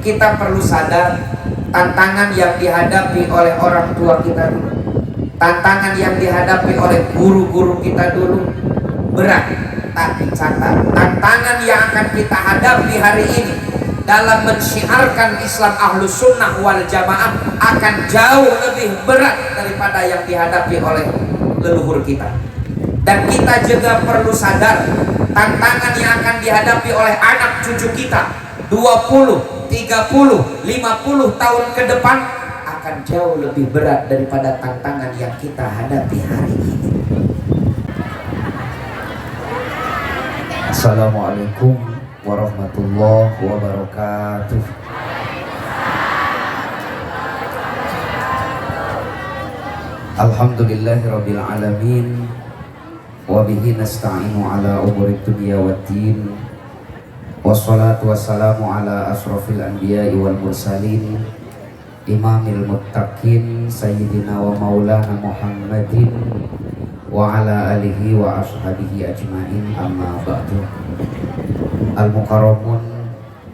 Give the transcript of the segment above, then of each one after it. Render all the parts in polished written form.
kita perlu sadar tantangan yang dihadapi oleh orang tua kita dulu, tantangan yang dihadapi oleh guru-guru kita dulu berat. Tapi catat, tantangan yang akan kita hadapi hari ini dalam mensyiarkan Islam Ahlus Sunnah wal Jamaah akan jauh lebih berat daripada yang dihadapi oleh leluhur kita. Dan kita juga perlu sadar tantangan yang akan dihadapi oleh anak cucu kita 20, 30, 50 tahun ke depan akan jauh lebih berat daripada tantangan yang kita hadapi hari ini. Assalamualaikum warahmatullahi wabarakatuh. Alhamdulillahirabbil alamin wa bihi nasta'inu ala umuri dunya waddin. Wassalatu wassalamu ala asrofil anbiya'i wal mursalin imamil muttaqin sayyidina wa maulana Muhammadin wa ala alihi wa ashabihi ajma'in, amma ba'du. Al-mukarramun,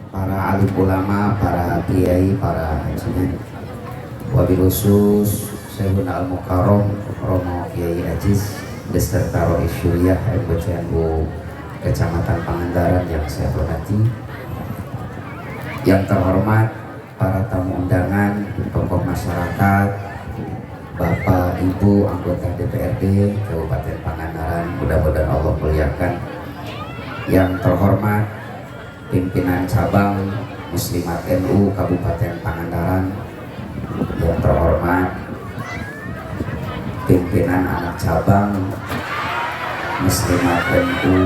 para alim ulama, para kiai, para hajian, wabil khusus Syekhuna al-mukarram Romo Kiai Aziz beserta Rois Syuriah MBCNU Kecamatan Pangandaran yang saya hormati, yang terhormat para tamu undangan, tokoh masyarakat, Bapak Ibu anggota DPRD Kabupaten Pangandaran, mudah-mudahan Allah muliakan. Yang terhormat pimpinan cabang Muslimat NU Kabupaten Pangandaran, yang terhormat pimpinan anak cabang Muslimat NU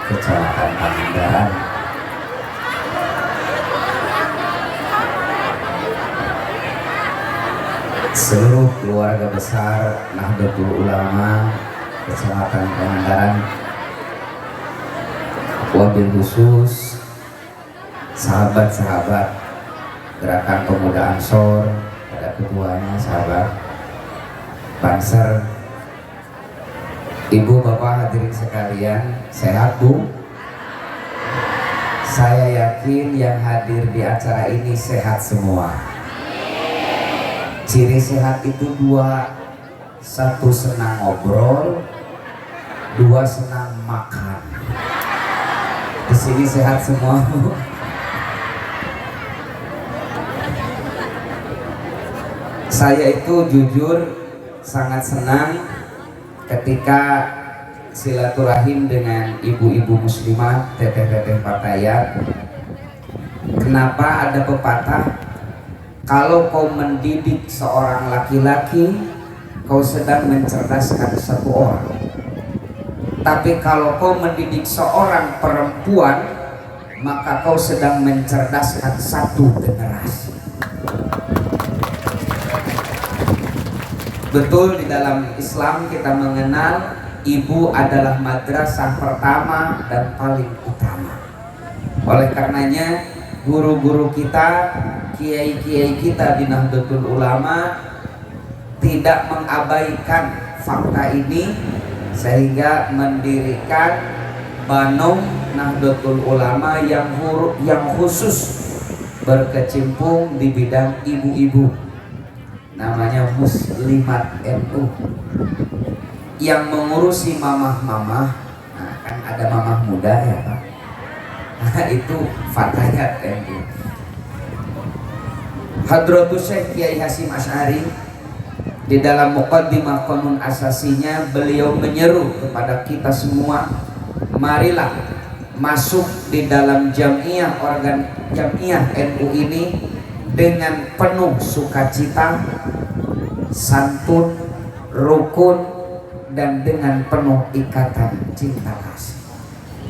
Kecamatan Pangandaran, seluruh keluarga besar Nahdlatul Ulama Kecamatan Pangandaran, wabil khusus sahabat-sahabat Gerakan Pemuda Ansor, pada ketuanya sahabat Banser, Ibu Bapak hadirin sekalian, sehat Bu? Saya yakin yang hadir di acara ini sehat semua. Ciri sehat itu dua, satu senang ngobrol, dua senang makan. Di sini sehat semua. Saya itu jujur sangat senang ketika silaturahim dengan ibu-ibu muslimah, teteh-teteh pakaian. Kenapa ada pepatah, kalau kau mendidik seorang laki-laki, kau sedang mencerdaskan satu orang. Tapi kalau kau mendidik seorang perempuan, maka kau sedang mencerdaskan satu generasi. Betul, di dalam Islam kita mengenal ibu adalah madrasah pertama dan paling utama. Oleh karenanya guru-guru kita, kiai-kiai kita di Nahdlatul Ulama tidak mengabaikan fakta ini, sehingga mendirikan Banung Nahdlatul Ulama yang khusus berkecimpung di bidang ibu-ibu, namanya Muslimat NU, yang mengurusi mamah-mamah. Nah, kan ada mamah muda ya Pak, nah, itu Fatayat NU. Hadratus Syekh Kiai Hasyim Asy'ari di dalam muqaddimah qanun asasinya, beliau menyeru kepada kita semua, marilah masuk di dalam jamiah NU ini dengan penuh sukacita, santun, rukun, dan dengan penuh ikatan cinta kasih.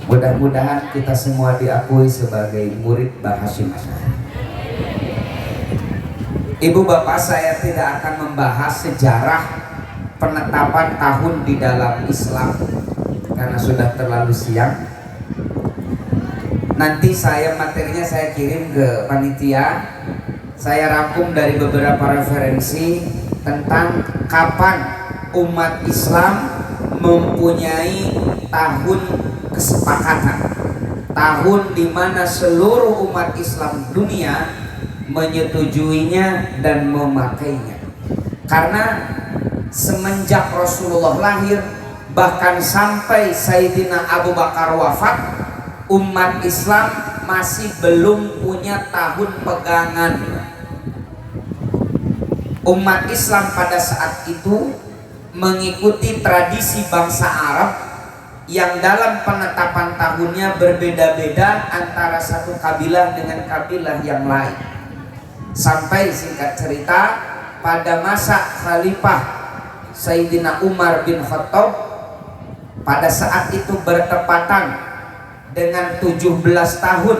Mudah-mudahan kita semua diakui sebagai murid Mbah Hasyim Asy'ari. Ibu bapak, saya tidak akan membahas sejarah penetapan tahun di dalam Islam karena sudah terlalu siang. Nanti materinya saya kirim ke panitia. Saya rangkum dari beberapa referensi tentang kapan umat Islam mempunyai tahun kesepakatan, tahun di mana seluruh umat Islam dunia menyetujuinya dan memakainya. Karena semenjak Rasulullah lahir, bahkan sampai Sayyidina Abu Bakar wafat, umat Islam masih belum punya tahun pegangan. Umat Islam pada saat itu mengikuti tradisi bangsa Arab yang dalam penetapan tahunnya berbeda-beda antara satu kabilah dengan kabilah yang lain. Sampai singkat cerita, pada masa Khalifah Sayyidina Umar bin Khattab, pada saat itu bertepatan dengan 17 tahun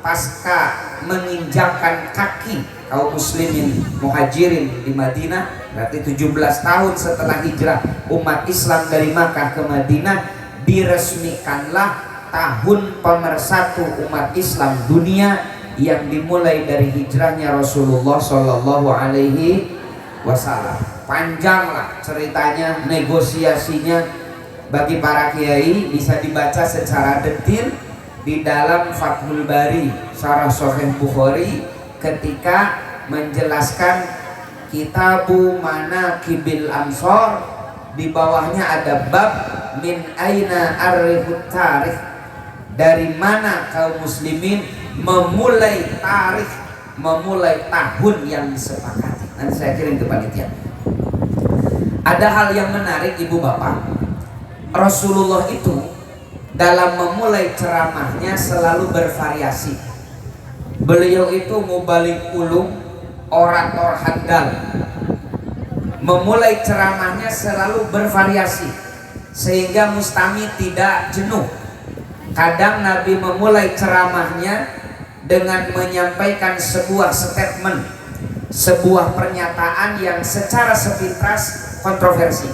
pasca menginjakkan kaki kaum muslimin muhajirin di Madinah, berarti 17 tahun setelah hijrah umat Islam dari Makkah ke Madinah, diresmikanlah tahun pemersatu umat Islam dunia yang dimulai dari hijrahnya Rasulullah Shallallahu Alaihi Wasallam. Panjanglah ceritanya, negosiasinya, bagi para kiai bisa dibaca secara detail di dalam Fathul Bari Syarah Sahih Bukhari ketika menjelaskan Kitabu Manaqibil Ansor. Di bawahnya ada bab min aina arifut tarikh, dari mana kaum muslimin memulai tarikh, memulai tahun yang disepakati. Nanti saya kirim ke panitia. Ada hal yang menarik ibu bapak, Rasulullah itu dalam memulai ceramahnya selalu bervariasi. Beliau itu mubalik ulum, orator handal. Memulai ceramahnya selalu bervariasi sehingga mustami tidak jenuh. Kadang Nabi memulai ceramahnya dengan menyampaikan sebuah statement, sebuah pernyataan yang secara sepintas kontroversi.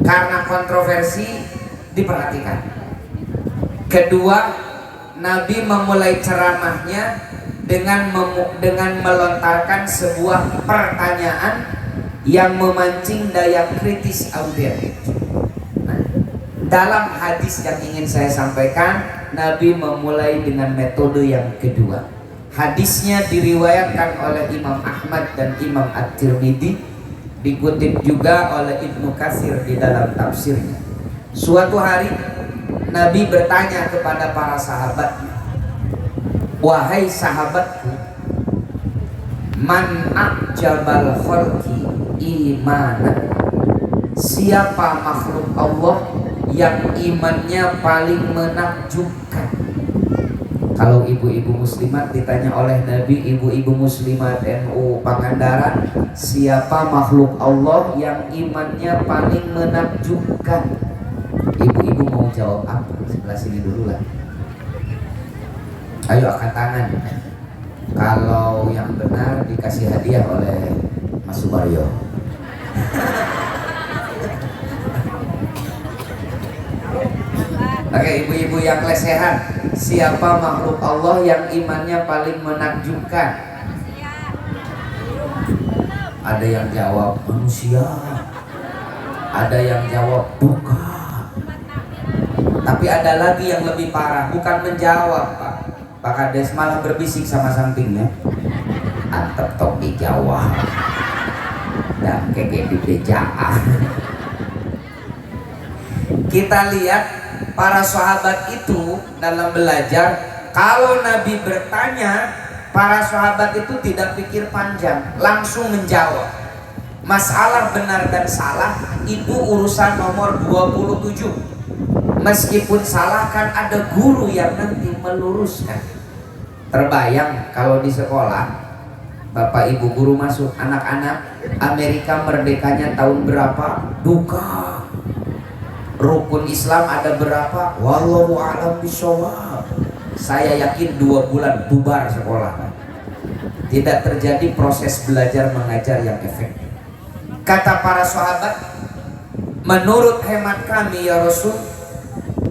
Karena kontroversi diperhatikan. Kedua, Nabi memulai ceramahnya dengan melontarkan sebuah pertanyaan yang memancing daya kritis audiens. Nah, dalam hadis yang ingin saya sampaikan, Nabi memulai dengan metode yang kedua. Hadisnya diriwayatkan oleh Imam Ahmad dan Imam At-Tirmidzi, dikutip juga oleh Ibnu Katsir di dalam tafsirnya. Suatu hari Nabi bertanya kepada para sahabatnya, "Wahai sahabatku, man a'jabal khalqi imanan, siapa makhluk Allah yang imannya paling menakjubkan?" Kalau ibu-ibu muslimat ditanya oleh Nabi, ibu-ibu muslimat NU Pangandaran, siapa makhluk Allah yang imannya paling menakjubkan? Ibu-ibu mau jawab apa? Sebelah sini dulu lah. Ayo angkat tangan. Kalau yang benar dikasih hadiah oleh Mas Subaryo. Oke, ibu-ibu yang lesehan, siapa makhluk Allah yang imannya paling menakjubkan? Ada yang jawab manusia, ada yang jawab bukan. Tapi ada lagi yang lebih parah, bukan menjawab Pak. Pak Kades malah berbisik sama sampingnya, antep tok dijawab dan keke di bejaan. Kita lihat para sahabat itu dalam belajar, kalau Nabi bertanya, para sahabat itu tidak pikir panjang, langsung menjawab. Masalah benar dan salah itu urusan nomor 27. Meskipun salah kan ada guru yang nanti meluruskan. Terbayang kalau di sekolah Bapak Ibu guru masuk, anak-anak, Amerika merdekanya tahun berapa? Duka. Rukun Islam ada berapa? Wallahu a'lam bishawab. Saya yakin 2 bulan bubar sekolah. Tidak terjadi proses belajar mengajar yang efektif. Kata para sahabat, menurut hemat kami ya Rasul,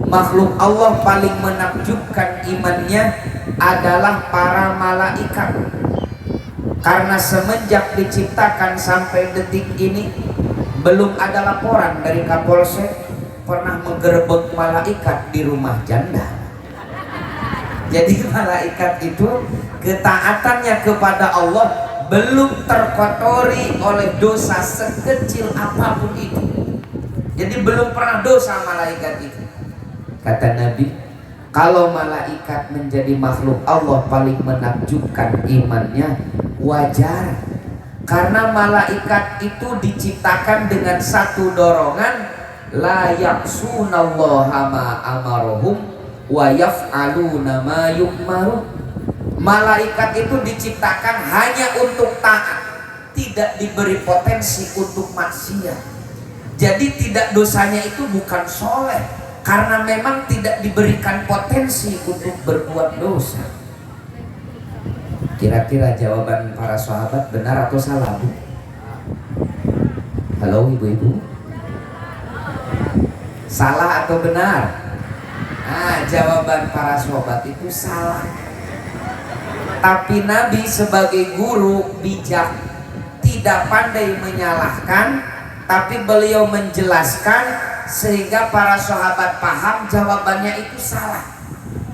makhluk Allah paling menakjubkan imannya adalah para malaikat. Karena semenjak diciptakan sampai detik ini belum ada laporan dari Kapolsek pernah menggerebek malaikat di rumah janda. Jadi malaikat itu ketaatannya kepada Allah belum terkotori oleh dosa sekecil apapun itu. Jadi belum pernah dosa malaikat itu. Kata Nabi, kalau malaikat menjadi makhluk Allah paling menakjubkan imannya, wajar. Karena malaikat itu diciptakan dengan satu dorongan, la yaksunallaha ma amarohum wa yaf'aluna ma yu'maru. Malaikat itu diciptakan hanya untuk taat, tidak diberi potensi untuk maksiat. Jadi tidak dosanya itu bukan soleh, karena memang tidak diberikan potensi untuk berbuat dosa. Kira-kira jawaban para sahabat benar atau salah, Bu? Halo ibu-ibu, salah atau benar? Nah, jawaban para sahabat itu salah. Tapi Nabi sebagai guru bijak, tidak pandai menyalahkan, tapi beliau menjelaskan sehingga para sahabat paham jawabannya itu salah.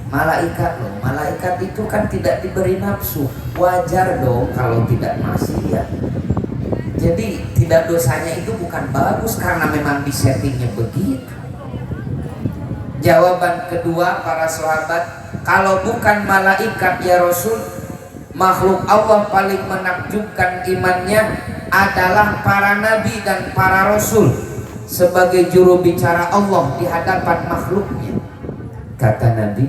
Malaikat loh, malaikat itu kan tidak diberi nafsu, wajar dong kalau tidak maksiat. Jadi tidak dosanya itu bukan bagus karena memang disettingnya begitu. Jawaban kedua para sahabat, kalau bukan malaikat ya Rasul, makhluk Allah paling menakjubkan imannya adalah para nabi dan para rasul sebagai juru bicara Allah di hadapan makhluknya. Kata Nabi,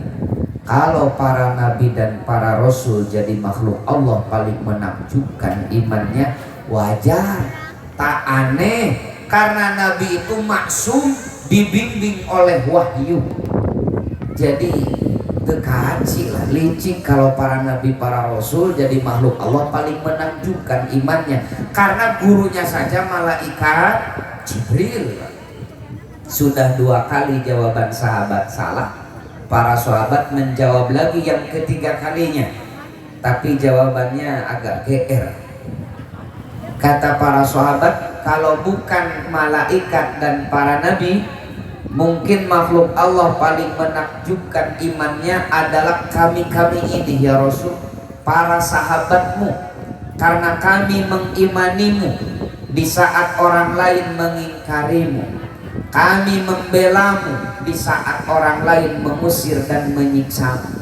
kalau para nabi dan para rasul jadi makhluk Allah paling menakjubkan imannya, wajar, tak aneh, karena nabi itu maksum, dibimbing oleh wahyu. Jadi dekaci lah, licik kalau para nabi para rasul jadi makhluk Allah paling menakjubkan imannya, karena gurunya saja malaikat Jibril. Sudah 2 kali jawaban sahabat salah, para sahabat menjawab lagi yang ketiga kalinya, tapi jawabannya agak GR. Kata para sahabat, kalau bukan malaikat dan para nabi, mungkin makhluk Allah paling menakjubkan imannya adalah kami-kami ini ya Rasul, para sahabatmu, karena kami mengimanimu di saat orang lain mengingkarimu, kami membelamu di saat orang lain mengusir dan menyiksamu,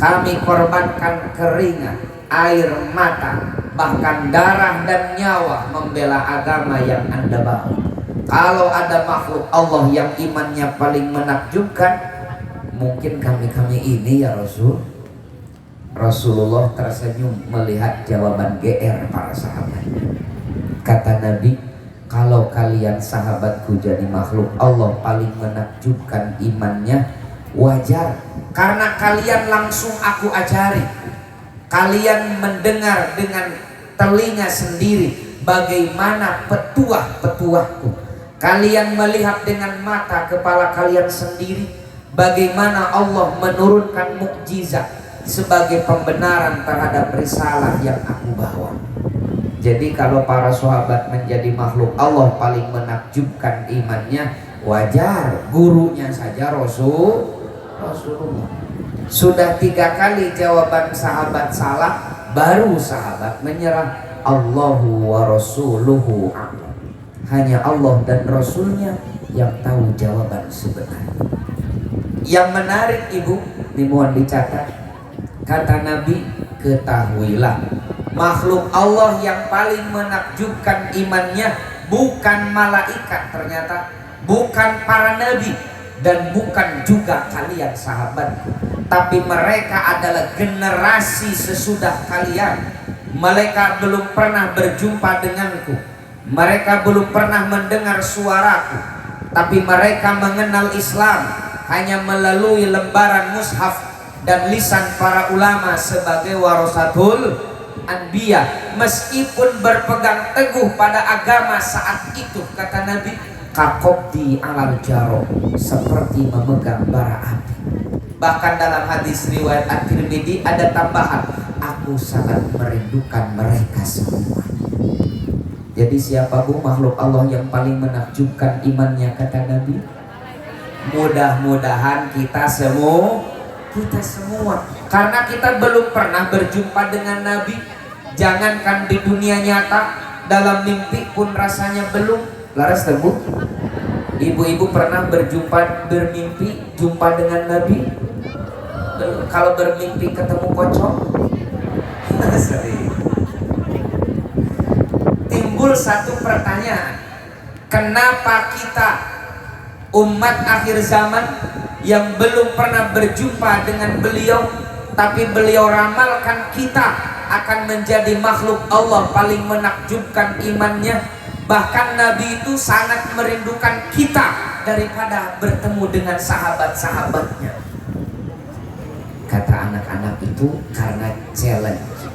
kami korbankan keringat, air mata, bahkan darah dan nyawa membela agama yang Anda bawa. Kalau ada makhluk Allah yang imannya paling menakjubkan, mungkin kami-kami ini ya Rasul. Rasulullah tersenyum melihat jawaban GR para sahabat. Kata Nabi, kalau kalian sahabatku jadi makhluk Allah paling menakjubkan imannya, wajar, karena kalian langsung aku ajari. Kalian mendengar dengan telinga sendiri bagaimana petuah-petuahku. Kalian melihat dengan mata kepala kalian sendiri bagaimana Allah menurunkan mukjizat sebagai pembenaran terhadap risalah yang aku bawa. Jadi kalau para sahabat menjadi makhluk Allah paling menakjubkan imannya, wajar, gurunya saja Rasulullah. Sudah 3 kali jawaban sahabat salah, baru sahabat menyerah. Allahu wa rasuluhu a'lam. Hanya Allah dan Rasulnya yang tahu jawaban sebenarnya. Yang menarik ibu, dimohon dicatat, kata Nabi, ketahuilah, makhluk Allah yang paling menakjubkan imannya bukan malaikat ternyata, bukan para nabi, dan bukan juga kalian sahabat, tapi mereka adalah generasi sesudah kalian. Mereka belum pernah berjumpa denganku, mereka belum pernah mendengar suaraku, tapi mereka mengenal Islam hanya melalui lembaran mushaf dan lisan para ulama sebagai warasatul anbiya. Meskipun berpegang teguh pada agama saat itu, kata Nabi, kakobdi alal jaro, seperti memegang bara api. Bahkan dalam hadis riwayat At-Tirmidzi ada tambahan, aku sangat merindukan mereka semua. Jadi siapa bu makhluk Allah yang paling menakjubkan imannya, kata Nabi? Mudah-mudahan kita semua kita semua. Karena kita belum pernah berjumpa dengan Nabi. Jangankan di dunia nyata, dalam mimpi pun rasanya belum. Laras tebu? Ibu-ibu pernah bermimpi jumpa dengan Nabi? Belum. Kalau bermimpi ketemu pocong? Sering. Timbul satu pertanyaan. Kenapa kita umat akhir zaman yang belum pernah berjumpa dengan beliau, tapi beliau ramalkan kita akan menjadi makhluk Allah paling menakjubkan imannya. Bahkan Nabi itu sangat merindukan kita daripada bertemu dengan sahabat-sahabatnya. Kata anak-anak itu karena challenge,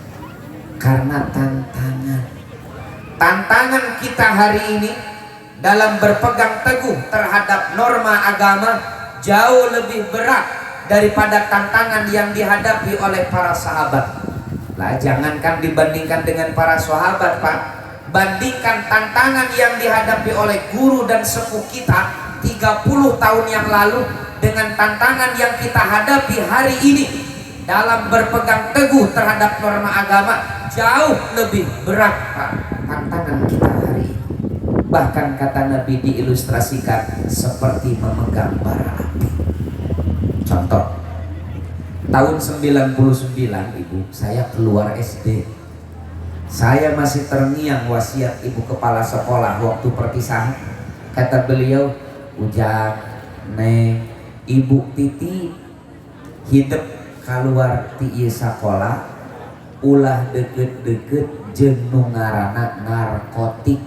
karena tantangan. Tantangan kita hari ini dalam berpegang teguh terhadap norma agama jauh lebih berat daripada tantangan yang dihadapi oleh para sahabat. Lah, jangankan dibandingkan dengan para sahabat, Pak. Bandingkan tantangan yang dihadapi oleh guru dan sepuh kita 30 tahun yang lalu dengan tantangan yang kita hadapi hari ini dalam berpegang teguh terhadap norma agama, jauh lebih berat, Pak, tantangan kita hari ini. Bahkan kata Nabi diilustrasikan seperti memegang bara api. Contoh, tahun 99 ibu, saya keluar SD. Saya masih terngiang wasiat ibu kepala sekolah waktu perpisahan. Kata beliau, Ujang, Neng, Ibu Titi hidup keluar ti sekolah ulah deket-deket jenuh ngaranna narkotik.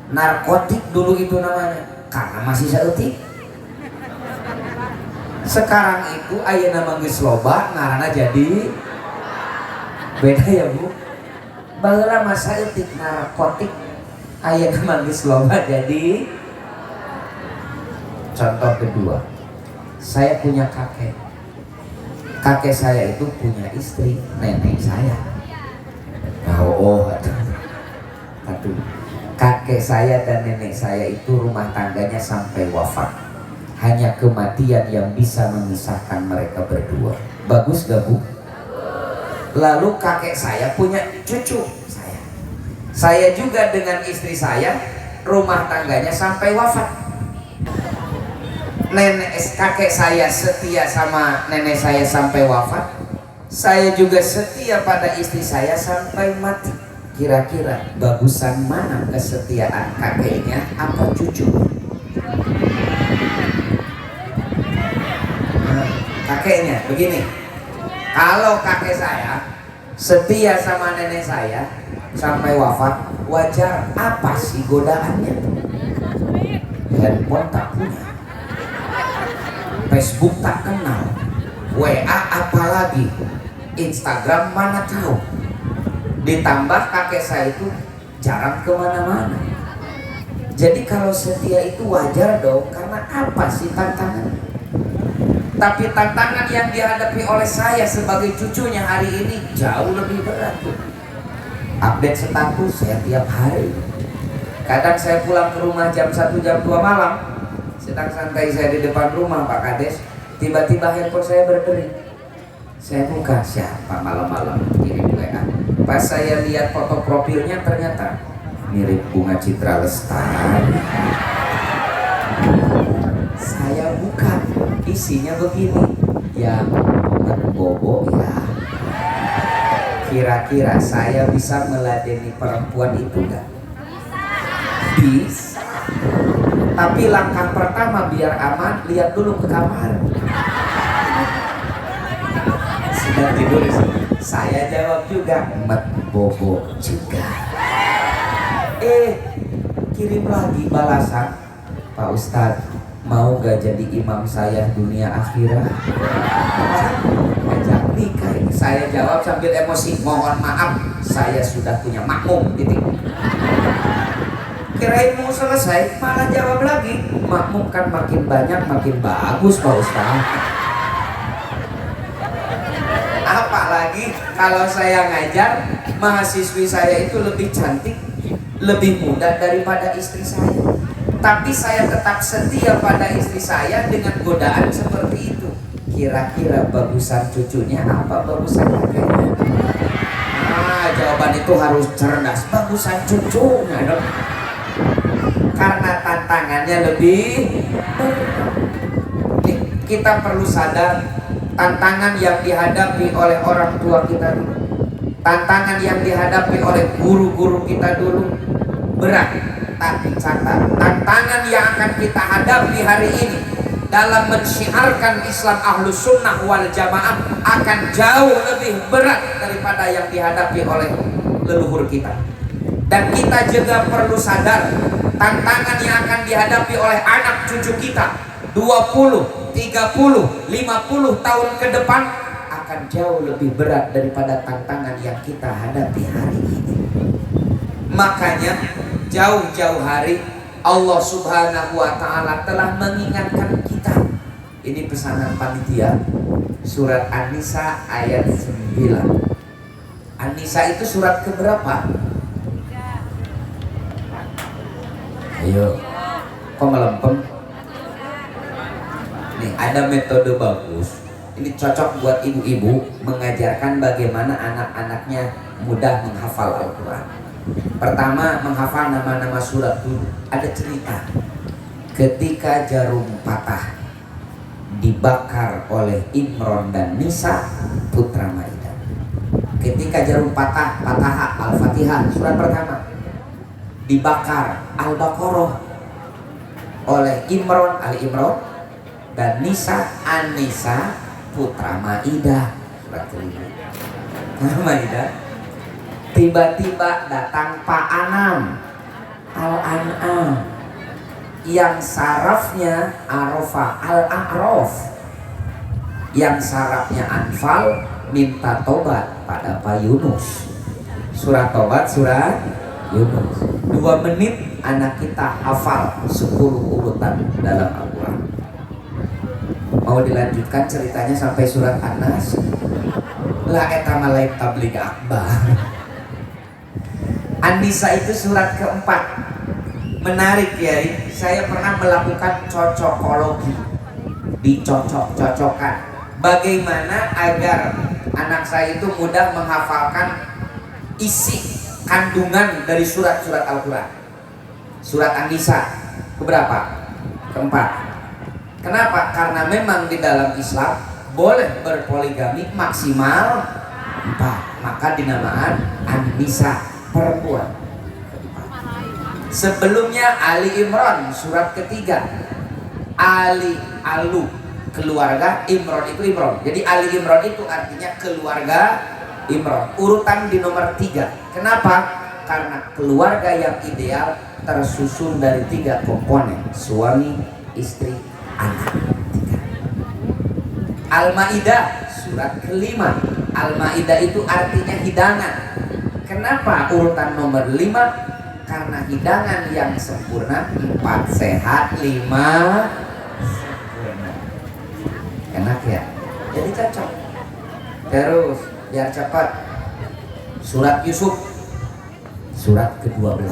Narkotik dulu itu namanya, karena masih saeutik. Sekarang itu ayeuna geus loba ngaranna jadi beda ya Bu. Baheula mah saeutik narkotik, ayeuna geus loba jadi. Contoh kedua, saya punya kakek. Kakek saya itu punya istri, nenek saya. Aduh. Kakek saya dan nenek saya itu rumah tangganya sampai wafat. Hanya kematian yang bisa memisahkan mereka berdua. Bagus gak Bu? Lalu kakek saya punya cucu saya. Saya juga dengan istri saya rumah tangganya sampai wafat. Kakek saya setia sama nenek saya sampai wafat. Saya juga setia pada istri saya sampai mati. Kira-kira bagusan mana kesetiaan kakeknya apa cucu? Kakeknya begini. Kalau kakek saya setia sama nenek saya sampai wafat, wajar apa sih godaannya? Handphone tak punya, Facebook tak kenal, WA apalagi, Instagram mana tahu. Ditambah kakek saya itu jarang kemana-mana. Jadi kalau setia itu wajar dong, karena apa sih tantangan? Tapi tantangan yang dihadapi oleh saya sebagai cucunya hari ini jauh lebih berat. Update status saya tiap hari. Kadang saya pulang ke rumah jam 1 jam 2 malam, sedang santai saya di depan rumah Pak Kades, tiba-tiba handphone saya berdering. Saya buka, siapa malam-malam kirim WA. Pas saya lihat foto profilnya ternyata mirip Bunga Citra Lestari. Saya buka, isinya begini, yang bobo ya. Kira-kira saya bisa meladeni perempuan itu enggak? Bisa. Tapi langkah pertama biar aman, lihat dulu ke kamar. Sedang tidur. Saya jawab juga, met bobo juga. Kirim lagi balasan, Pak Ustadz, mau gak jadi imam saya dunia akhirat? Ajak nikah ini. Saya jawab sambil emosi, mohon maaf, saya sudah punya makmum. Titik. Kirain mau selesai, malah jawab lagi, makmum kan makin banyak makin bagus Pak Ustadz. Apalagi kalau saya ngajar, mahasiswi saya itu lebih cantik, lebih muda daripada istri saya. Tapi saya tetap setia pada istri saya dengan godaan seperti itu. Kira-kira bagusan cucunya apa bagusan kakeknya? Jawaban itu harus cerdas. Bagusan cucunya dong. Karena tantangannya lebih berat. Kita perlu sadar tantangan yang dihadapi oleh orang tua kita dulu, tantangan yang dihadapi oleh guru-guru kita dulu berat. Tapi catat, tantangan yang akan kita hadapi hari ini dalam mensyiarkan Islam Ahlus Sunnah wal Jamaah akan jauh lebih berat daripada yang dihadapi oleh leluhur kita. Dan kita juga perlu sadar tantangan yang akan dihadapi oleh anak cucu kita 20, 30, 50 tahun ke depan akan jauh lebih berat daripada tantangan yang kita hadapi hari ini. Makanya jauh-jauh hari Allah Subhanahu wa Ta'ala telah mengingatkan kita. Ini pesanan panitia, surat An-Nisa ayat 9. An-Nisa itu surat keberapa? Ayo, kok melempem? Nih, ada metode bagus. Ini cocok buat ibu-ibu mengajarkan bagaimana anak-anaknya mudah menghafal Al-Quran. Pertama, menghafal nama-nama surat dulu. Ada cerita ketika jarum patah dibakar oleh Imron dan Nisa putra Maidah. Ketika jarum patah, Al-Fatihah surat pertama dibakar Al-Baqarah oleh Imron, Ali Imron, dan Nisa, An-Nisa putra Maidah surat kelima. Maidah. Tiba-tiba datang Pak Anam, Al-An'am, yang sarafnya Arafah, Al-A'raf, yang sarafnya Anfal, minta tobat pada Pak Yunus. Surat Tobat, surat Yunus. 2 menit anak kita hafal 10 urutan dalam Al-Quran. Mau dilanjutkan ceritanya sampai surat An-Nas? Lah eta malai tabligh akbar. An-Nisa itu surat keempat. Menarik ya, saya pernah melakukan cocokologi, dicocok-cocokkan bagaimana agar anak saya itu mudah menghafalkan isi kandungan dari surat-surat Al-Quran. Surat An-Nisa keberapa? Keempat. Kenapa? Karena memang di dalam Islam boleh berpoligami maksimal 4, maka dinamakan An-Nisa, perempuan. Sebelumnya Ali Imran surat ketiga. Alu keluarga, Imran itu Imran. Jadi Ali Imran itu artinya keluarga Imran. Urutan di nomor 3. Kenapa? Karena keluarga yang ideal tersusun dari 3 komponen: suami, istri, anak. 3. Al-Maidah surat kelima. Al-Maidah itu artinya hidangan. Kenapa urutan nomor 5? Karena hidangan yang sempurna 4 sehat, 5 sempurna. Enak ya? Jadi cocok. Terus biar cepat, surat Yusuf surat ke-12.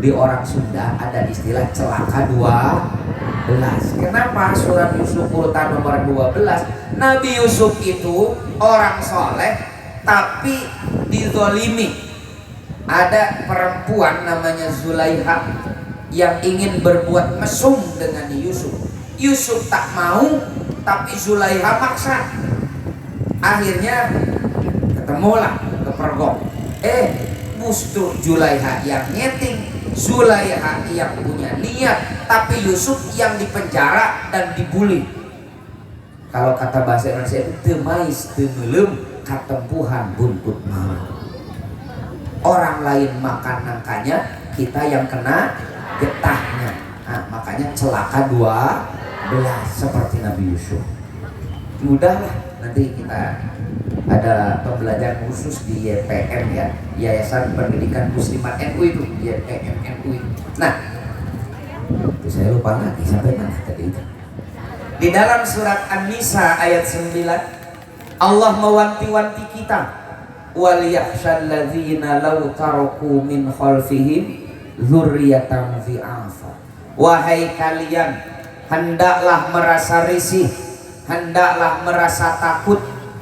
Di orang Sunda ada istilah celaka 12. Kenapa surat Yusuf urutan nomor 12? Nabi Yusuf itu orang soleh tapi dizolimi. Ada perempuan namanya Zulaiha yang ingin berbuat mesum dengan Yusuf. Yusuf tak mau, tapi Zulaiha maksa. Akhirnya ketemulah kepergok. Justru Zulaiha yang nyeting, Zulaiha yang punya niat, tapi Yusuf yang dipenjara dan dibully. Kalau kata bahasa Indonesia itu temais temelem katempuhan buntut malu. Orang lain makan nangkanya, kita yang kena getahnya. Nah, makanya celaka 12 seperti Nabi Yusuf. Mudahlah, nanti kita ada pembelajaran khusus di YPM ya, Yayasan Pendidikan Muslimat NU itu, YPM NU. Nah, itu saya lupa lagi sampai mana tadi itu. Di dalam surat An-Nisa ayat 9 Allah mewanti-wanti kita, waliyakhshalladzina law taraku min khalfihim dzurriyyatan dhi'afa. Wahai kalian, hendaklah merasa risih hendaklah merasa takut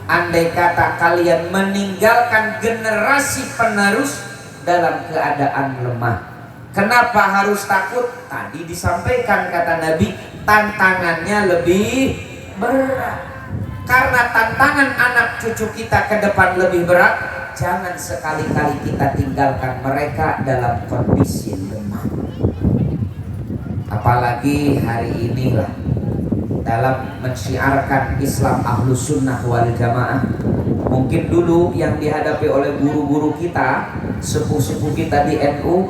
andai kata kalian meninggalkan generasi penerus dalam keadaan lemah. Kenapa harus takut? Tadi disampaikan kata Nabi, tantangannya lebih berat. Karena tantangan anak cucu kita ke depan lebih berat, jangan sekali-kali kita tinggalkan mereka dalam kondisi lemah. Apalagi hari inilah dalam mensyiarkan Islam Ahlus Sunnah wal Jamaah. Mungkin dulu yang dihadapi oleh guru-guru kita, sepuh-sepuh kita di NU,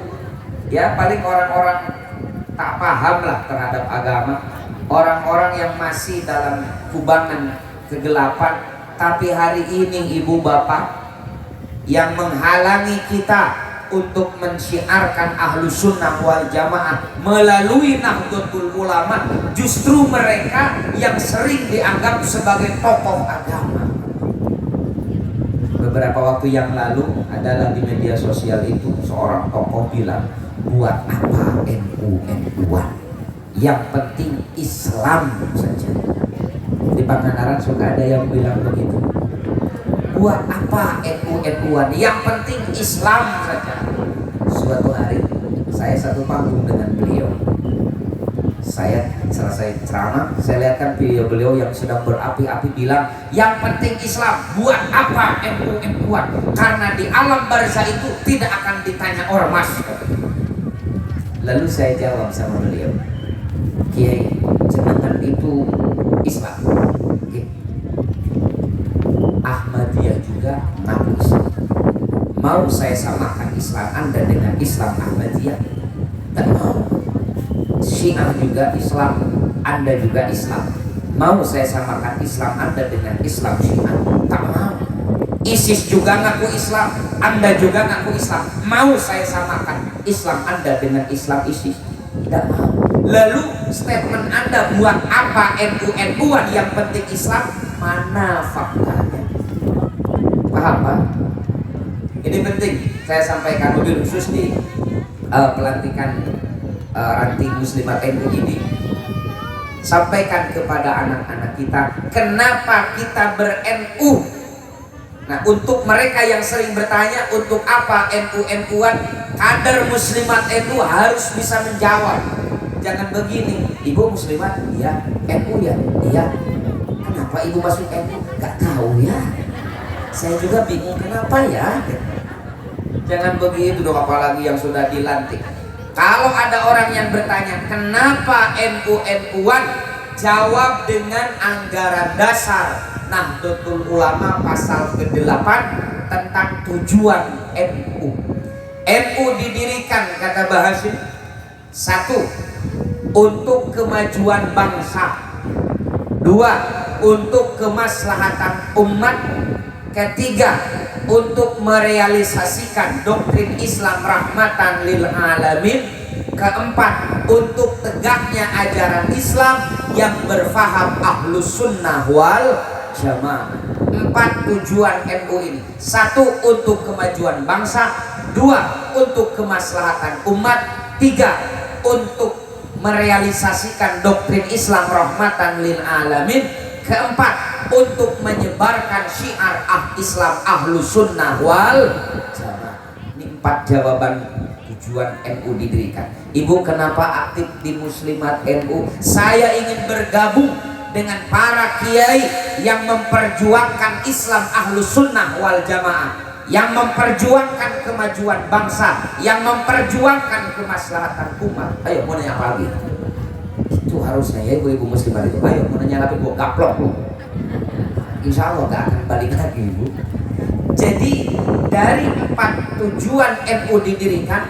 ya paling orang-orang tak paham lah terhadap agama, orang-orang yang masih dalam kubangan kegelapan. Tapi hari ini ibu bapak yang menghalangi kita untuk mensyiarkan Ahlus Sunnah wal Jamaah melalui Nahdlatul Ulama, justru mereka yang sering dianggap sebagai tokoh agama. Beberapa waktu yang lalu adalah di media sosial itu seorang tokoh bilang, buat apa NU-NU-an, yang penting Islam saja. Di Pangandaran suka ada yang bilang begitu, buat apa NU-NU-an, yang penting Islam saja. Suatu hari saya satu panggung dengan beliau, saya selesai ceramah, saya lihatkan video beliau yang sedang berapi-api bilang, yang penting Islam, buat apa NU-NU-an, karena di alam barzah itu tidak akan ditanya ormas. Lalu saya jawab sama beliau, Kiai, jenengan itu Islam, Ahmadiyah juga ngaku Islam. Mau saya samakan Islam Anda dengan Islam Ahmadiyah? Tak mau. Syiah juga Islam, Anda juga Islam. Mau saya samakan Islam Anda dengan Islam Syiah? Tak mau. ISIS juga ngaku Islam, Anda juga ngaku Islam. Mau saya samakan Islam Anda dengan Islam ISIS? Tidak mau. Lalu statement Anda, buat apa NU-NU-an, yang penting Islam, mana faktanya? Paham Pak? Ini penting saya sampaikan mobil khusus di pelantikan ranting Muslimat NU ini. Sampaikan kepada anak-anak kita, kenapa kita ber-NU. Nah, untuk mereka yang sering bertanya untuk apa NU-NU-an, kader Muslimat NU harus bisa menjawab. Jangan begini, ibu Muslimat, iya, NU ya, iya. Kenapa ibu masuk NU? Gak tahu ya. Saya juga bingung kenapa ya. Jangan begitu dong, apalagi yang sudah dilantik. Kalau ada orang yang bertanya kenapa NU-NU-an, jawab dengan anggaran dasar Nahdlatul Ulama pasal ke-8 tentang tujuan NU. NU didirikan, kata Bahasin, 1. Untuk kemajuan bangsa, 2. Untuk kemaslahatan umat, 3. Untuk merealisasikan doktrin Islam rahmatan lil alamin, 4. Untuk tegaknya ajaran Islam yang berfaham Ahlus Sunnah wal Jamaah. 4 tujuan NU ini. 1. Untuk kemajuan bangsa, 2. Untuk kemaslahatan umat, 3. Untuk merealisasikan doktrin Islam rahmatan lil alamin, 4. Untuk menyebarkan syiar Islam Ahlus Sunnah wal Jamaah. Ini 4 jawaban tujuan NU didirikan. Ibu kenapa aktif di Muslimat NU? Saya ingin bergabung dengan para kiai yang memperjuangkan Islam Ahlus Sunnah wal Jamaah, yang memperjuangkan kemajuan bangsa, yang memperjuangkan kemaslahatan umat. Ayo mau nanya apa lagi? Itu harusnya ya ibu-ibu Muslimat itu. Ayo mau nanya apa? Ibu gaplok lu. Insya Allah gak akan balik lagi ibu. Jadi dari 4 tujuan NU didirikan,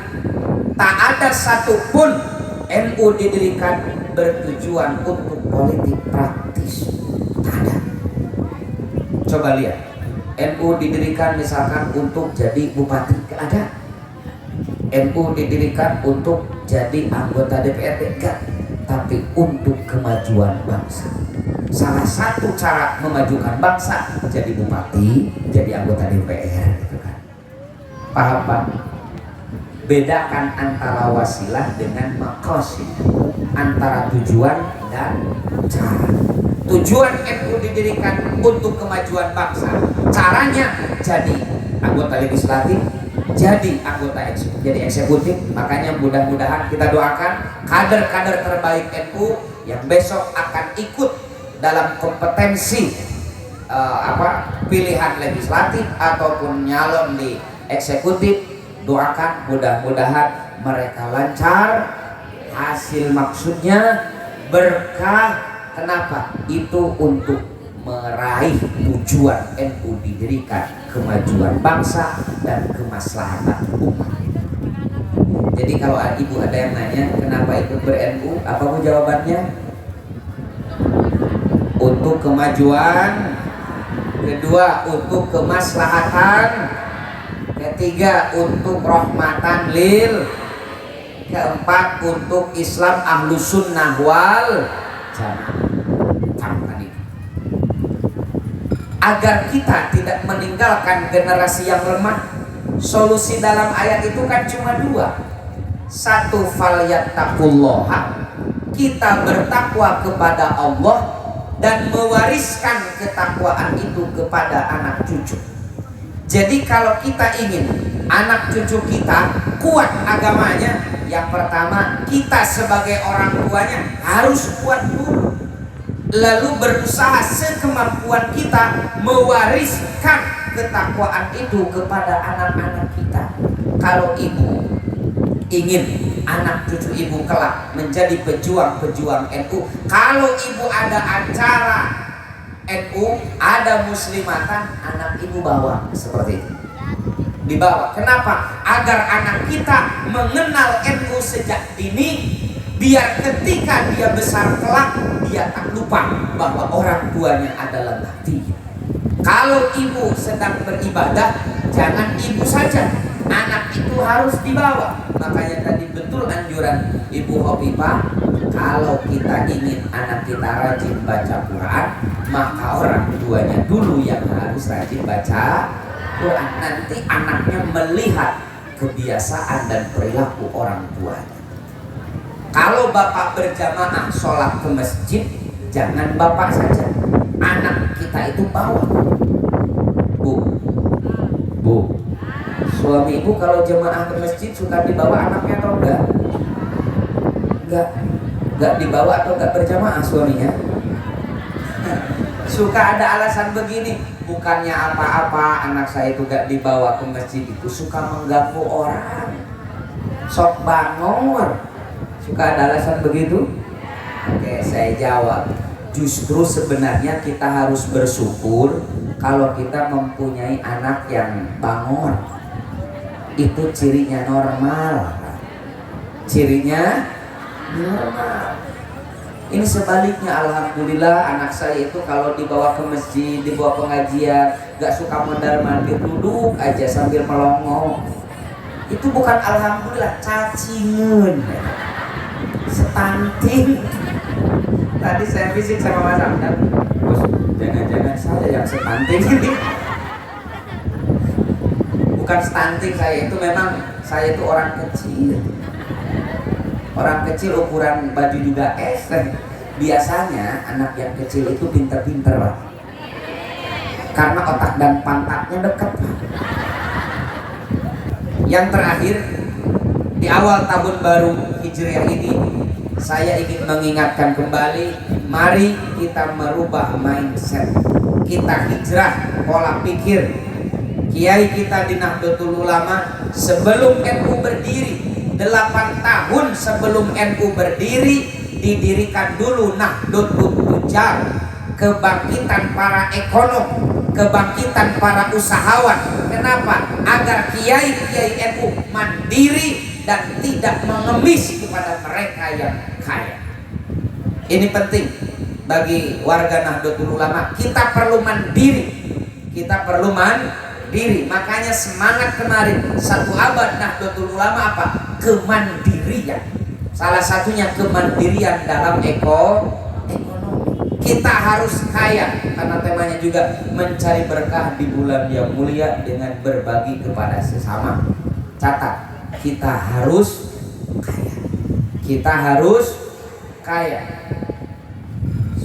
tak ada satupun NU didirikan bertujuan untuk politik praktis. Tak ada. Coba lihat, NU didirikan misalkan untuk jadi bupati, gak ada. NU didirikan untuk jadi anggota DPRD, gak. Tapi untuk kemajuan bangsa. Salah satu cara memajukan bangsa jadi bupati, jadi anggota DPR, gitu kan. Paham Pak? Bedakan antara wasilah dengan maqasid, antara tujuan dan cara. Tujuan NU didirikan untuk kemajuan bangsa. Caranya jadi anggota legislatif, jadi anggota jadi eksekutif. Makanya mudah-mudahan kita doakan kader-kader terbaik NU yang besok akan ikut dalam kompetensi pilihan legislatif ataupun nyalon di eksekutif. Doakan mudah-mudahan mereka lancar, hasil maksudnya berkah. Kenapa? Itu untuk meraih tujuan NU didirikan, kemajuan bangsa dan kemaslahatan umat. Jadi kalau ibu ada yang nanya kenapa ikut ber-NU, apa bu jawabannya? Untuk kemajuan, kedua untuk kemaslahatan, ketiga untuk rahmatan lil, keempat untuk Islam ahlus sunnah wal jamaah. Agar kita tidak meninggalkan generasi yang lemah, solusi dalam ayat itu kan cuma dua. Satu, falyattaqullaha, kita bertakwa kepada Allah dan mewariskan ketakwaan itu kepada anak cucu. Jadi kalau kita ingin anak cucu kita kuat agamanya, yang pertama kita sebagai orang tuanya harus kuat dulu, lalu berusaha sekemampuan kita mewariskan ketakwaan itu kepada anak-anak kita. Kalau ibu ingin anak cucu ibu kelak menjadi pejuang-pejuang NU, kalau ibu ada acara NU, ada muslimatan, anak ibu bawa seperti itu, dibawa. Kenapa? Agar anak kita mengenal NU sejak dini, biar ketika dia besar kelak dia tak lupa bahwa orang tuanya adalah nabi. Kalau ibu sedang beribadah, jangan ibu saja, anak itu harus dibawa. Makanya tadi betul anjuran Ibu Hopipah, kalau kita ingin anak kita rajin baca Quran, maka orang tuanya dulu yang harus rajin baca Quran. Nanti anaknya melihat kebiasaan dan perilaku orang tuanya. Kalau bapak berjamaah sholat ke masjid, jangan bapak saja, anak kita itu bawa. Bu, suami ibu kalau jemaah ke masjid suka dibawa anaknya atau enggak? Enggak dibawa atau enggak berjamaah suaminya? Suka ada alasan begini, bukannya apa-apa anak saya itu enggak dibawa ke masjid, itu suka mengganggu orang, sok bangor. Suka ada alasan begitu? Oke, saya jawab, justru sebenarnya kita harus bersyukur kalau kita mempunyai anak yang bangor. Itu cirinya normal. Cirinya normal. Ini sebaliknya, alhamdulillah anak saya itu kalau dibawa ke masjid, dibawa pengajian, gak suka mondar-mandir, duduk aja sambil melongo. Itu bukan alhamdulillah, cacingun, stunting. Tadi saya visit sama Mas Amdan, bos, jangan-jangan saya yang stunting ini. Bukan stunting saya, itu memang saya itu orang kecil. Orang kecil ukuran baju juga S. Biasanya anak yang kecil itu pinter-pinter, Pak. Karena otak dan pantatnya dekat, Pak. Yang terakhir, di awal tahun baru Hijriah ini, saya ingin mengingatkan kembali, mari kita merubah mindset. Kita hijrah pola pikir. Kiai kita di Nahdlatul Ulama sebelum NU berdiri, 8 tahun sebelum NU berdiri, didirikan dulu Nahdlatul Tujjar, kebangkitan para ekonom, kebangkitan para usahawan. Kenapa? Agar kiai-kiai NU mandiri dan tidak mengemis kepada mereka yang kaya. Ini penting bagi warga Nahdlatul Ulama. Kita perlu mandiri. Kita perlu mandiri. Makanya semangat kemarin 1 abad Nahdlatul Ulama apa? Kemandirian. Salah satunya kemandirian dalam ekonomi. Kita harus kaya, karena temanya juga mencari berkah di bulan yang mulia dengan berbagi kepada sesama. Catat, kita harus kaya. Kita harus kaya.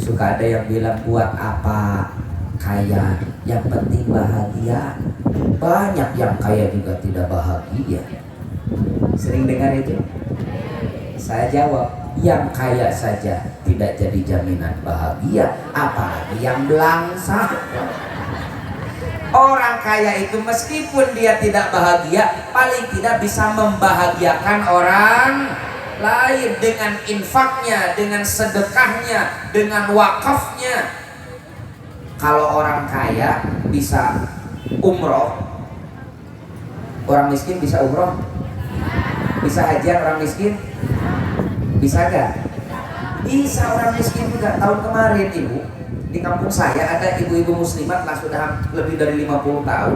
Suka ada yang bilang, buat apa kaya, yang penting bahagia. Banyak yang kaya juga tidak bahagia. Sering dengar itu? Saya jawab, yang kaya saja tidak jadi jaminan bahagia, apalagi yang belangsa. Orang kaya itu meskipun dia tidak bahagia, paling tidak bisa membahagiakan orang lain dengan infaknya, dengan sedekahnya, dengan wakafnya. Kalau orang kaya bisa umroh, orang miskin bisa umroh? Bisa hajian orang miskin? Bisa gak? Bisa orang miskin juga. Tahun kemarin ibu, di kampung saya ada ibu-ibu muslimat lah sudah lebih dari 50 tahun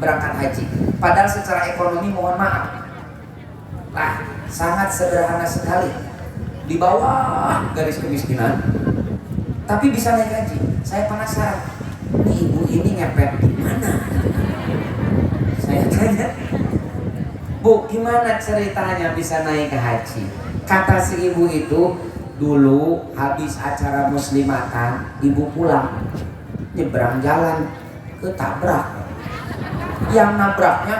berangkat haji. Padahal secara ekonomi mohon maaf lah, sangat sederhana sekali, di bawah garis kemiskinan, tapi bisa naik haji. Saya penasaran, ini ibu ini ngepet di mana? Saya tanya, Bu, gimana ceritanya bisa naik ke haji? Kata si ibu itu, dulu habis acara muslimatan, ibu pulang, nyebrang jalan, ketabrak. Yang nabraknya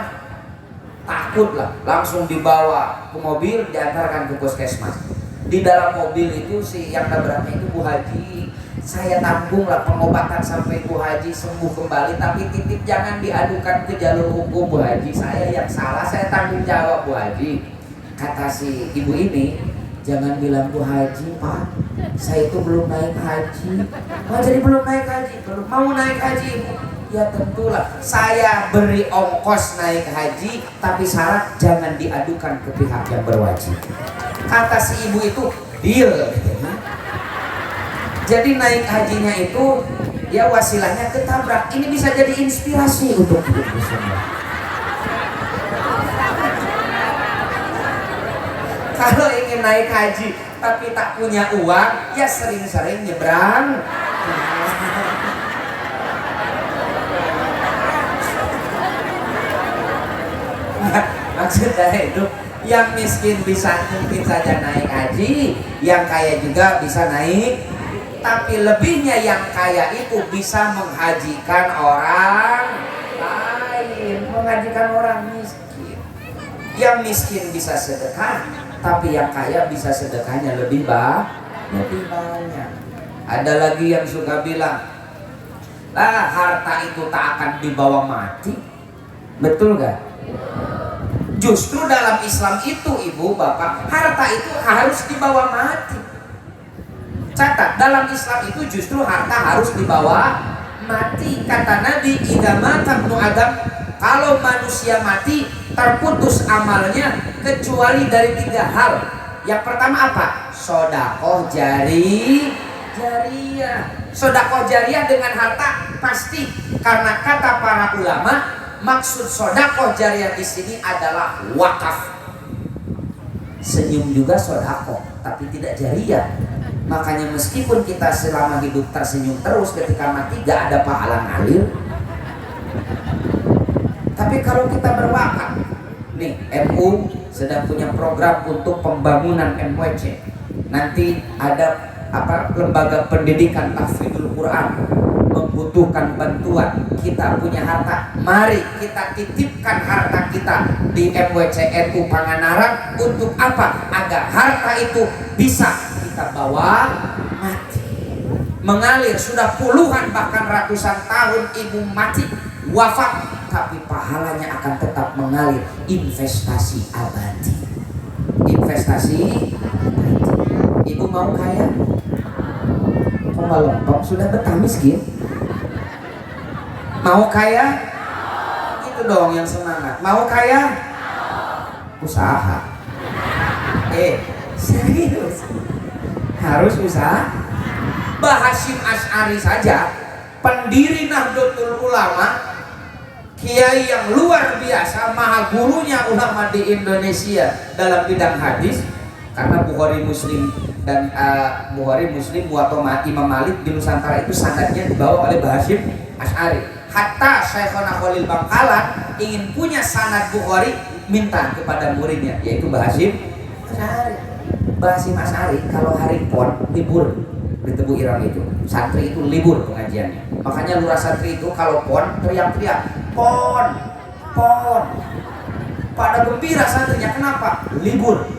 takut lah, langsung dibawa ke mobil, diantarkan ke puskesmas. Di dalam mobil itu si yang nabraknya itu Bu Haji, saya tanggung lah pengobatan sampai Bu Haji sembuh kembali, tapi titip jangan diadukan ke jalur hukum Bu Haji, saya yang salah, saya tanggung jawab Bu Haji. Kata si ibu ini, jangan bilang Bu Haji, Pak, saya itu belum naik haji. Oh, jadi belum naik haji, belum mau naik haji Ibu. Ya tentulah, saya beri ongkos naik haji, tapi syarat jangan diadukan ke pihak yang berwajib. Kata si ibu itu, deal. Jadi naik hajinya itu, ya wasilahnya ketabrak. Ini bisa jadi inspirasi untuk hidup semua. Kalau ingin naik haji tapi tak punya uang, ya sering-sering nyebrang. Maksud saya itu, yang miskin bisa mungkin saja naik haji, yang kaya juga bisa naik, tapi lebihnya yang kaya itu bisa menghajikan orang lain, menghajikan orang miskin. Yang miskin bisa sedekah, tapi yang kaya bisa sedekahnya lebih banyak. Ada lagi yang suka bilang, lah harta itu tak akan dibawa mati. Betul gak? Justru dalam Islam itu ibu bapak, harta itu harus dibawa mati. Catat, dalam Islam itu justru harta harus dibawa mati. Kata Nabi, idza mata ibnu Adam, kalau manusia mati terputus amalnya kecuali dari 3 hal. Yang pertama apa? Sodakoh jariyah. Sodakoh jariyah dengan harta pasti, karena kata para ulama, maksud sodakoh jariyah di sini adalah wakaf. Senyum juga sodakoh, tapi tidak jariyah. Makanya meskipun kita selama hidup tersenyum terus, ketika mati gak ada pahala ngalir. Tapi kalau kita berwakaf, nih MU sedang punya program untuk pembangunan MWC. Nanti ada lembaga pendidikan tahfidzul Quran membutuhkan bantuan, kita punya harta, mari kita titipkan harta kita di MWC NU Pangandaran. Untuk apa? Agar harta itu bisa kita bawa mati, mengalir. Sudah puluhan bahkan ratusan tahun ibu mati wafat, tapi pahalanya akan tetap mengalir. Investasi abadi, investasi abadi. Ibu mau kaya? Kok nggak lempeng? Sudah betah miskin? Mau kaya? Itu dong yang semangat. Mau kaya? Usaha. Serius, harus usaha. Mbah Hasyim Asy'ari saja, pendiri Nahdlatul Ulama, kiai yang luar biasa, maha gurunya ulama di Indonesia dalam bidang hadis, karena Bukhari Muslim dan Bukhari Muslim Muwatta Imam Malik di Nusantara itu sanadnya dibawa oleh Mbah Hasyim Asy'ari. Hatta Syekhona Khalil Bangkalan ingin punya sanad Bukhari, minta kepada muridnya yaitu Mbah Hasyim Asy'ari. Mbah Hasyim Asy'ari kalau hari pon libur, di Tebu Irang itu santri itu libur pengajiannya. Makanya lurah santri itu kalau pon teriak-teriak pon pon, pada gembira santrinya. Kenapa? Libur.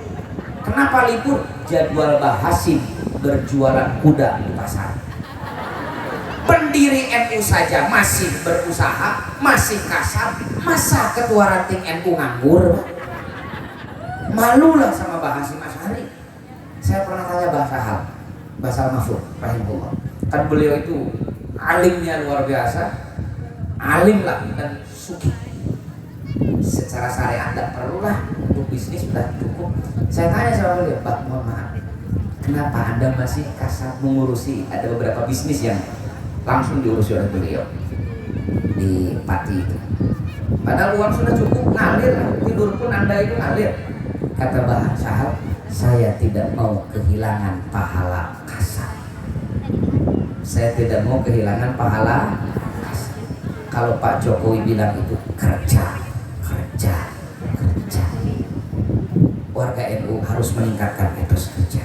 Kenapa libur? Jadwal Bahasim berjualan kuda di pasar. Pendiri NU saja masih berusaha, masih kasar, masa ketua ranting NU nganggur? Malulah sama Bahasim Asy'ari. Saya pernah tanya Bahasa Mahfud rahimahullah. Kan beliau itu alimnya luar biasa, alim lah dan suki. Secara syariat tidak perlulah, untuk bisnis sudah cukup. Saya tanya sama beliau, Pak, mohon maaf, kenapa Anda masih kasar mengurusi, ada beberapa bisnis yang langsung diurus oleh beliau di Pati itu, padahal uang sudah cukup, ngalir, tidur pun Anda itu ngalir. Kata Mbah Syahab, saya tidak mau kehilangan pahala kasar. Saya tidak mau kehilangan pahala kasar. Kalau Pak Jokowi bilang itu kerja, warga NU harus meningkatkan etos kerja.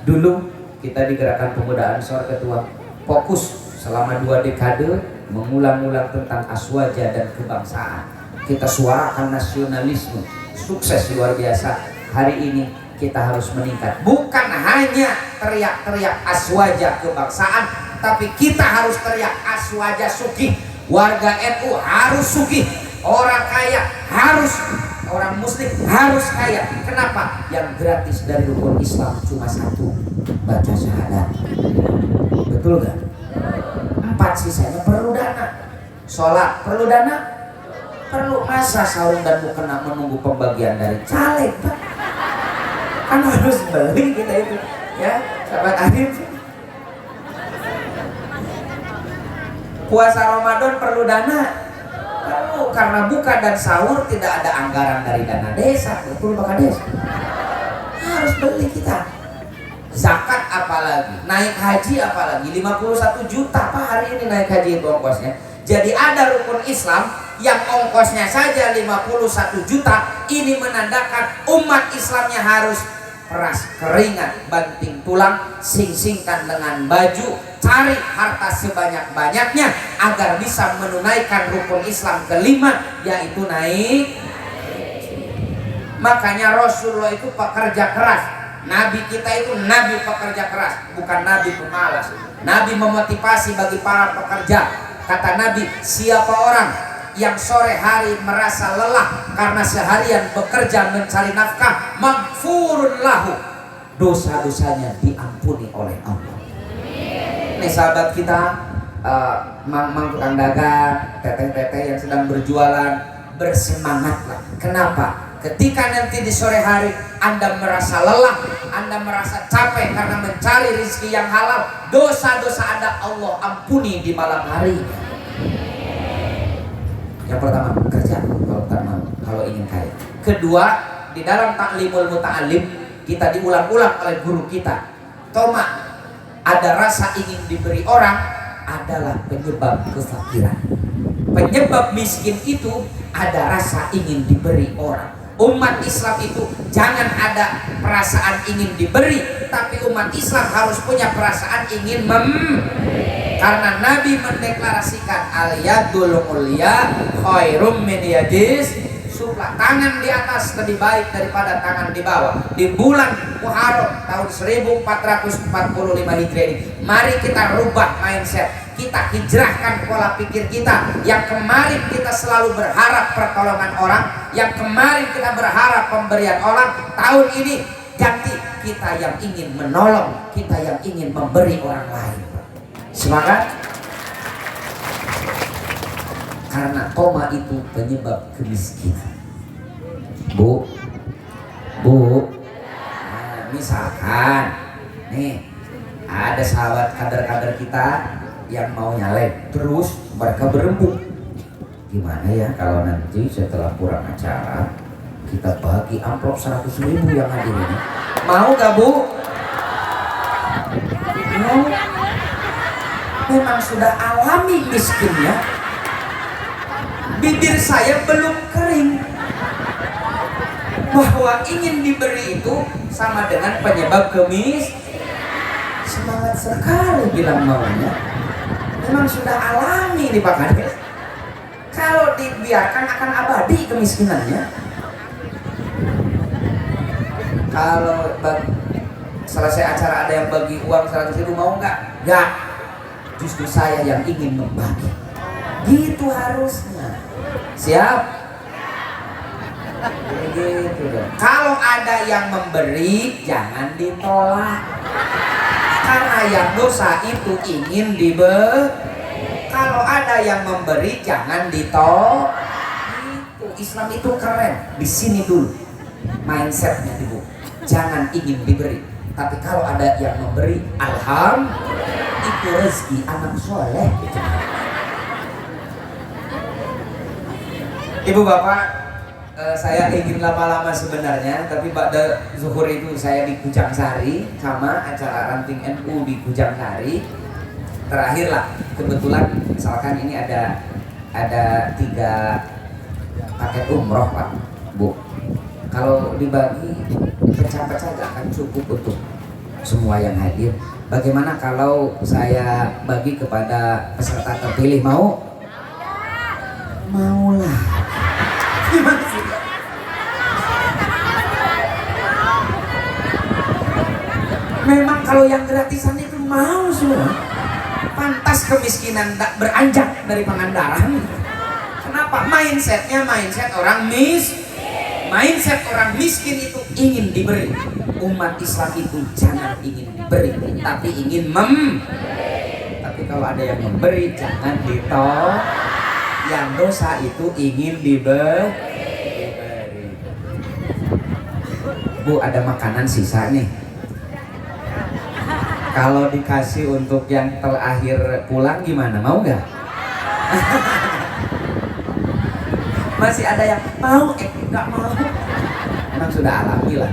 Dulu kita di Gerakan Pemuda Ansor Ketua fokus selama 2 dekade mengulang-ulang tentang aswaja dan kebangsaan. Kita suarakan nasionalisme, sukses luar biasa. Hari ini kita harus meningkat, bukan hanya teriak-teriak aswaja kebangsaan, tapi kita harus teriak aswaja sugih. Warga NU harus sugih, orang kaya harus, orang muslim harus kaya. Kenapa? Yang gratis dari rukun Islam cuma 1, baca syahadat. Betul gak? 4 sisanya perlu dana. Sholat perlu dana? Perlu. Masa sahur dan mukena menunggu pembagian dari caleg, Pak? Kan harus beli kita itu, ya sahabat Adib. Puasa Ramadan perlu dana? Perlu, karena buka dan sahur tidak ada anggaran dari dana desa. Betul Pak Kades? Harus beli kita. Zakat apalagi, naik haji apalagi, 51 juta Pak hari ini naik haji itu ongkosnya. Jadi ada rukun Islam yang ongkosnya saja 51 juta. Ini menandakan umat Islamnya harus peras keringat, banting tulang, sing-singkan dengan baju, cari harta sebanyak-banyaknya agar bisa menunaikan rukun Islam kelima, yaitu naik. Makanya Rasulullah itu pekerja keras. Nabi kita itu nabi pekerja keras, bukan nabi pemalas. Nabi memotivasi bagi para pekerja. Kata Nabi, siapa orang yang sore hari merasa lelah karena seharian bekerja mencari nafkah, maghfurun lahu, dosa-dosanya diampuni oleh Allah. Ini sahabat kita, mang-mang tukang dagang, teteh-teteh yang sedang berjualan, bersemangatlah. Kenapa? Ketika nanti di sore hari Anda merasa lelah, Anda merasa capek karena mencari rezeki yang halal, dosa-dosa Anda Allah ampuni di malam hari. Yang pertama, kerja kalau ingin kaya. Kedua, di dalam taklimul muta'alim kita diulang-ulang oleh guru kita, Toma, ada rasa ingin diberi orang adalah penyebab kefakiran. Penyebab miskin itu ada rasa ingin diberi orang. Umat Islam itu jangan ada perasaan ingin diberi, tapi umat Islam harus punya perasaan ingin memberi. Karena Nabi mendeklarasikan al-yadul ulya khairum min yadis sufla. Tangan di atas lebih baik daripada tangan di bawah. Di bulan Muharram tahun 1445 Hijriah ini, mari kita rubah mindset. Kita hijrahkan pola pikir kita. Yang kemarin kita selalu berharap pertolongan orang, yang kemarin kita berharap pemberian orang, tahun ini ganti kita yang ingin menolong, kita yang ingin memberi orang lain. Semangat. Karena koma itu penyebab kemiskinan. Bu, nah, misalkan nih ada sahabat kader-kader kita yang mau nyalek, terus mereka berembuk, gimana ya kalau nanti setelah pulang acara kita bagi amplop 100.000 yang hadir ini, mau gak Bu? Mau? Memang sudah alami miskinnya, bibir saya belum kering. Bahwa ingin diberi itu sama dengan penyebab kemiskinan. Semangat sekali bilang maunya. Memang sudah alami nih Pak Kades. Kalau dibiarkan akan abadi kemiskinannya. Kalau selesai acara ada yang bagi uang 100.000 mau nggak? Nggak. Justru saya yang ingin membagi. Gitu harusnya. Siap? Gitu dong. Kalau ada yang memberi, jangan ditolak. Karena yang dosa itu ingin diberi. Kalau ada yang memberi, jangan ditolak. Itu Islam itu keren. Di sini dulu mindsetnya ibu. Jangan ingin diberi. Tapi kalau ada yang memberi, alhamdulillah, itu rezeki anak soleh. Ibu bapak, saya ingin lama-lama sebenarnya, tapi pada zuhur itu saya di Kujang Sari sama acara ranting NU di Kujang Sari. Terakhir lah, kebetulan misalkan ini ada 3 paket umroh Pak, Bu. Kalau dibagi pecah-pecah gak akan cukup untuk semua yang hadir. Bagaimana kalau saya bagi kepada peserta terpilih, mau? Maulah. Gimana sih? Memang kalau yang gratisan itu mau semua. Pantas kemiskinan tak beranjak dari Pangandaran. Kenapa? Mindset orang mindset orang miskin itu ingin diberi. Umat Islam itu jangan ingin diberi, tapi ingin Tapi kalau ada yang memberi, jangan ditolak. Yang dosa itu ingin diberi. Bu, ada makanan sisa nih. Kalau dikasih untuk yang terakhir pulang gimana? Mau nggak? Masih ada yang mau, nggak mau. Emang sudah alami lah.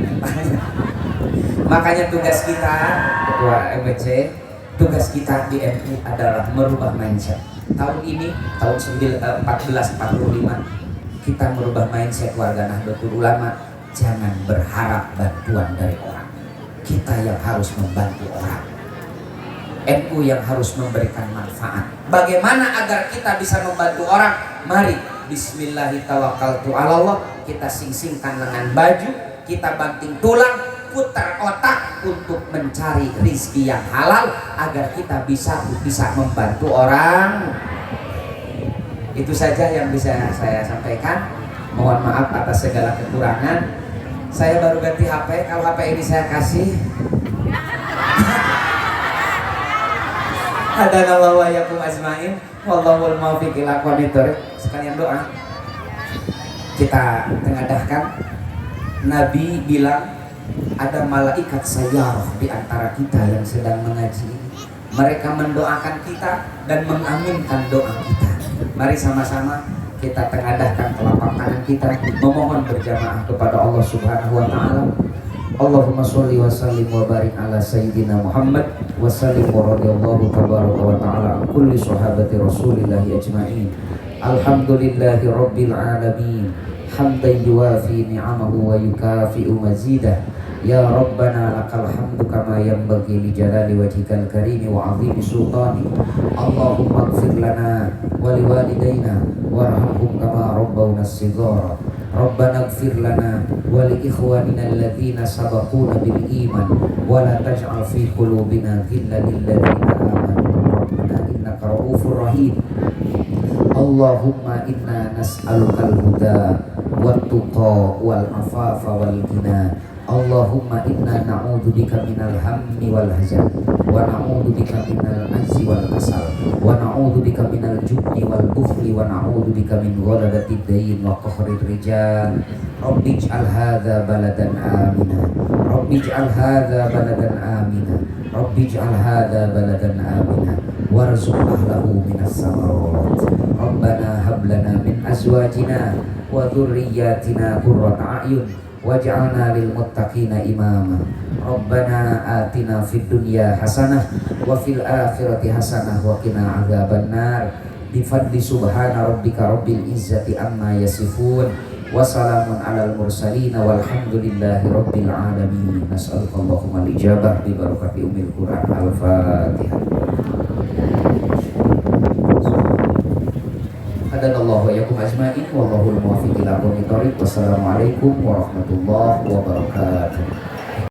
Makanya tugas kita, Ketua MWC, tugas kita di NU adalah merubah mindset. Tahun ini, tahun 1445, kita merubah mindset warga Nahdlatul Ulama. Jangan berharap bantuan dari orang. Kita yang harus membantu orang. NU yang harus memberikan manfaat. Bagaimana agar kita bisa membantu orang? Mari Bismillahirrahmanirrahim. Kita sing-singkan lengan baju, kita banting tulang, putar otak untuk mencari rizki yang halal agar kita bisa membantu orang. Itu saja yang bisa saya sampaikan. Mohon maaf atas segala kekurangan. Saya baru ganti HP. Kalau HP ini saya kasih. Hadanallahu wa iyyakum ajmain. Wallahul muwaffiq ila aqwamit thoriq. Sekalian doa. Kita tengadahkan. Nabi bilang ada malaikat sayyarah di antara kita yang sedang mengaji. Mereka mendoakan kita dan mengaminkan doa kita. Mari sama-sama kita tengadahkan telapak tangan kita, memohon berjamaah kepada Allah Subhanahu wa taala. Allahumma sholli wa sallim wa barik ala sayyidina Muhammad wa sallim wa radhiyallahu tabaraka wa ta'ala kulli sahabati Rasulillah ajma'in. Alhamdulillahi rabbil alamin. Hamdan yuwafi ni'amahu wa yukafi'u mazidah. Ya Rabbana lakal hamdu kama yanbaghi li jalali wajhikal karimi wa 'azimi sultani. Allahumma ighfir lana wa liwalidayna warhamhum kama rabbawna shighara. Rabbana ighfir lana wa li ikhwanina alladhina sabaquna bil iman wa la taj'al fi qulubina ghillan lil ladzina amanu rabbana innaka ra'ufur rahim. Allahumma inna nas'alukal huda wat tuqa wal afafa wal ghina. Allahumma inna na'udzubika minal hammi wal hazan wa na'udzubika minal ajzi wal kasal wa na'udzubika minal jubni wal bukhli wa na'udzubika min ghalabatid dayn wa qahrir rijal. Rabbi ij'al hadza baladan amina. Rabbi ij'al hadza baladan amina. Rabbi ij'al hadza baladan amina warzuq ahlahu minas samarat. Rabbana hab lana min azwajina wa dhurriyyatina qurrata a'yun waj'alna lil muttaqina imama. Rabbana atina fid dunya hasanah wa fil akhirati hasanah wa qina adzabannar. Bi fadli subhana rabbika rabbil izzati amma yasifun Wassalamun alal mursalin walhamdulillahi rabbil alamin. Nas'alukallahumma al-ijabah bi barakati umil Qur'an. Al-Fatihah. Hadanallahu wa yakum ajma'in. Wallahul muwaffiq ila aqwamit thoriq. Wassalamualaikum warahmatullahi wabarakatuh.